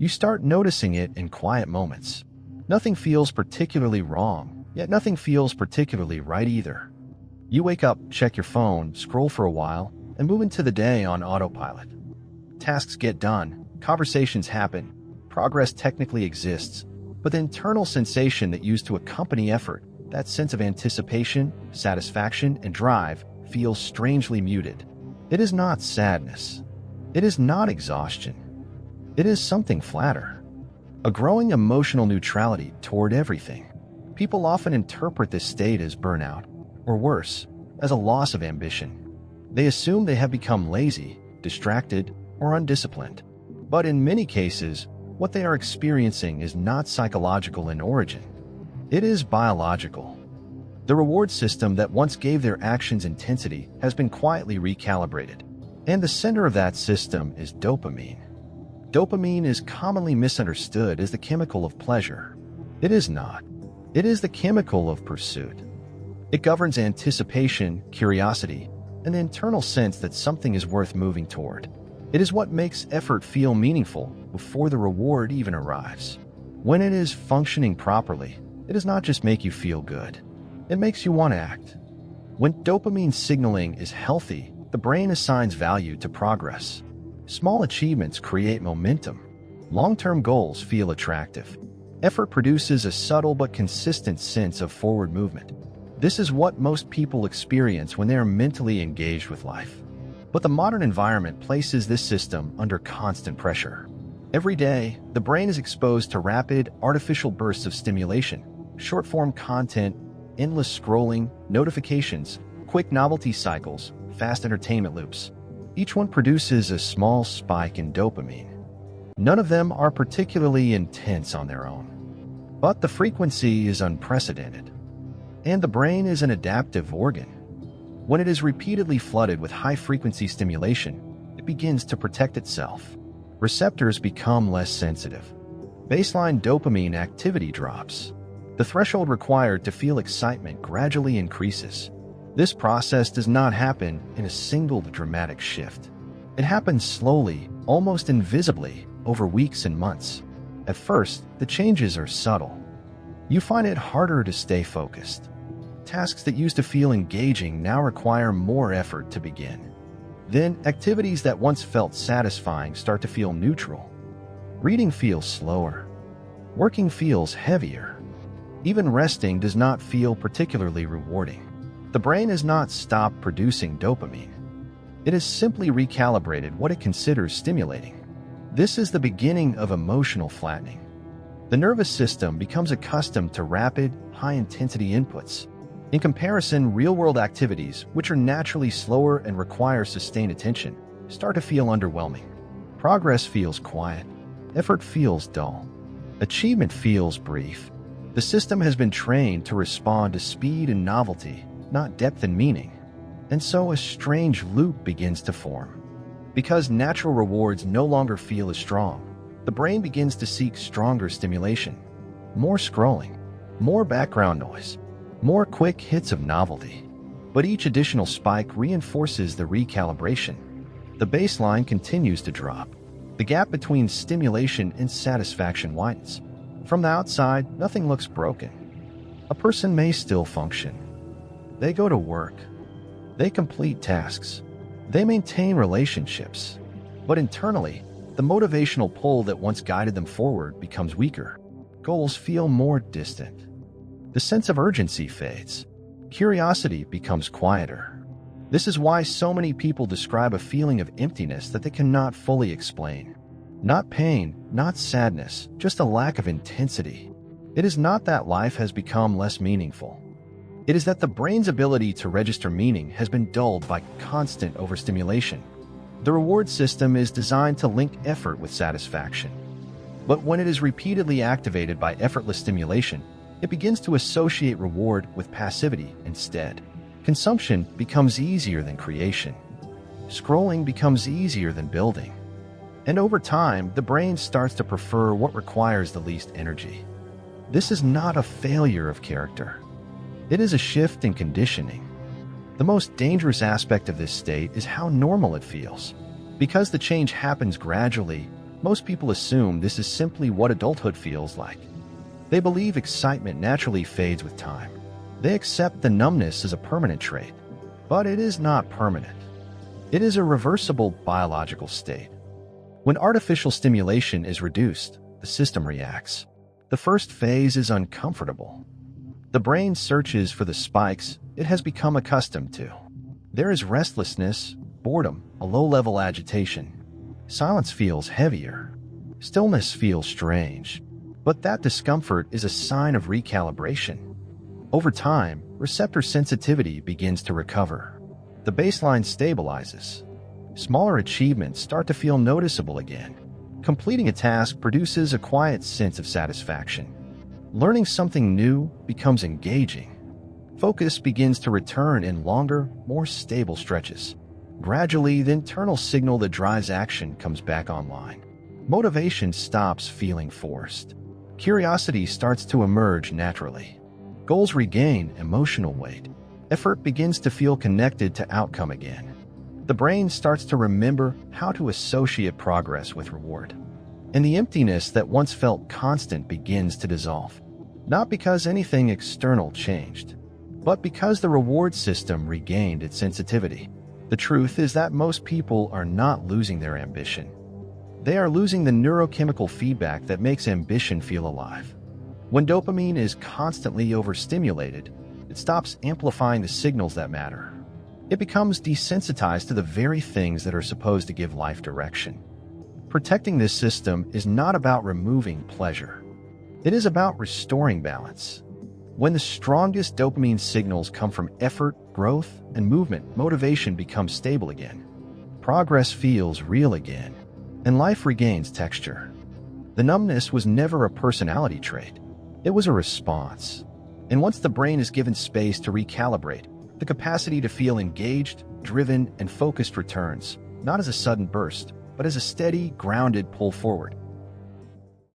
You start noticing it in quiet moments. Nothing feels particularly wrong, yet nothing feels particularly right either. You wake up, check your phone, scroll for a while, and move into the day on autopilot. Tasks get done, conversations happen, progress technically exists, but the internal sensation that used to accompany effort, that sense of anticipation, satisfaction, and drive, feels strangely muted. It is not sadness. It is not exhaustion. It is something flatter. A growing emotional neutrality toward everything. People often interpret this state as burnout, or worse, as a loss of ambition. They assume they have become lazy, distracted, or undisciplined. But in many cases, what they are experiencing is not psychological in origin. It is biological. The reward system that once gave their actions intensity has been quietly recalibrated. And the center of that system is dopamine. Dopamine is commonly misunderstood as the chemical of pleasure. It is not. It is the chemical of pursuit. It governs anticipation, curiosity, and the internal sense that something is worth moving toward. It is what makes effort feel meaningful before the reward even arrives. When it is functioning properly, it does not just make you feel good. It makes you want to act. When dopamine signaling is healthy, the brain assigns value to progress. Small achievements create momentum. Long-term goals feel attractive. Effort produces a subtle but consistent sense of forward movement. This is what most people experience when they are mentally engaged with life. But the modern environment places this system under constant pressure. Every day, the brain is exposed to rapid, artificial bursts of stimulation, short-form content, endless scrolling, notifications, quick novelty cycles, fast entertainment loops. Each one produces a small spike in dopamine. None of them are particularly intense on their own. But the frequency is unprecedented. And the brain is an adaptive organ. When it is repeatedly flooded with high-frequency stimulation, it begins to protect itself. Receptors become less sensitive. Baseline dopamine activity drops. The threshold required to feel excitement gradually increases. This process does not happen in a single dramatic shift. It happens slowly, almost invisibly, over weeks and months. At first, the changes are subtle. You find it harder to stay focused. Tasks that used to feel engaging now require more effort to begin. Then, activities that once felt satisfying start to feel neutral. Reading feels slower. Working feels heavier. Even resting does not feel particularly rewarding. The brain has not stopped producing dopamine. It has simply recalibrated what it considers stimulating. This is the beginning of emotional flattening. The nervous system becomes accustomed to rapid, high-intensity inputs. In comparison, real-world activities, which are naturally slower and require sustained attention, start to feel underwhelming. Progress feels quiet. Effort feels dull. Achievement feels brief. The system has been trained to respond to speed and novelty, not depth and meaning. And so a strange loop begins to form. Because natural rewards no longer feel as strong, the brain begins to seek stronger stimulation. More scrolling, more background noise, more quick hits of novelty. But each additional spike reinforces the recalibration. The baseline continues to drop. The gap between stimulation and satisfaction widens. From the outside, nothing looks broken. A person may still function. They go to work. They complete tasks. They maintain relationships. But internally, the motivational pull that once guided them forward becomes weaker. Goals feel more distant. The sense of urgency fades. Curiosity becomes quieter. This is why so many people describe a feeling of emptiness that they cannot fully explain. Not pain, not sadness, just a lack of intensity. It is not that life has become less meaningful. It is that the brain's ability to register meaning has been dulled by constant overstimulation. The reward system is designed to link effort with satisfaction. But when it is repeatedly activated by effortless stimulation, it begins to associate reward with passivity instead. Consumption becomes easier than creation. Scrolling becomes easier than building. And over time, the brain starts to prefer what requires the least energy. This is not a failure of character. It is a shift in conditioning. The most dangerous aspect of this state is how normal it feels. Because the change happens gradually, Most people assume this is simply what adulthood feels like. They believe excitement naturally fades with time. They accept the numbness as a permanent trait. But it is not permanent. It is a reversible biological state. When artificial stimulation is reduced, the system reacts. The first phase is uncomfortable. The brain searches for the spikes it has become accustomed to. There is restlessness, boredom, a low-level agitation. Silence feels heavier. Stillness feels strange. But that discomfort is a sign of recalibration. Over time, receptor sensitivity begins to recover. The baseline stabilizes. Smaller achievements start to feel noticeable again. Completing a task produces a quiet sense of satisfaction. Learning something new becomes engaging. Focus begins to return in longer, more stable stretches. Gradually, the internal signal that drives action comes back online. Motivation stops feeling forced. Curiosity starts to emerge naturally. Goals regain emotional weight. Effort begins to feel connected to outcome again. The brain starts to remember how to associate progress with reward. And the emptiness that once felt constant begins to dissolve. Not because anything external changed, but because the reward system regained its sensitivity. The truth is that most people are not losing their ambition. They are losing the neurochemical feedback that makes ambition feel alive. When dopamine is constantly overstimulated, it stops amplifying the signals that matter. It becomes desensitized to the very things that are supposed to give life direction. Protecting this system is not about removing pleasure. It is about restoring balance. When the strongest dopamine signals come from effort, growth, and movement, motivation becomes stable again. Progress feels real again, and life regains texture. The numbness was never a personality trait. It was a response. And once the brain is given space to recalibrate, the capacity to feel engaged, driven, and focused returns, not as a sudden burst, but as a steady, grounded pull forward.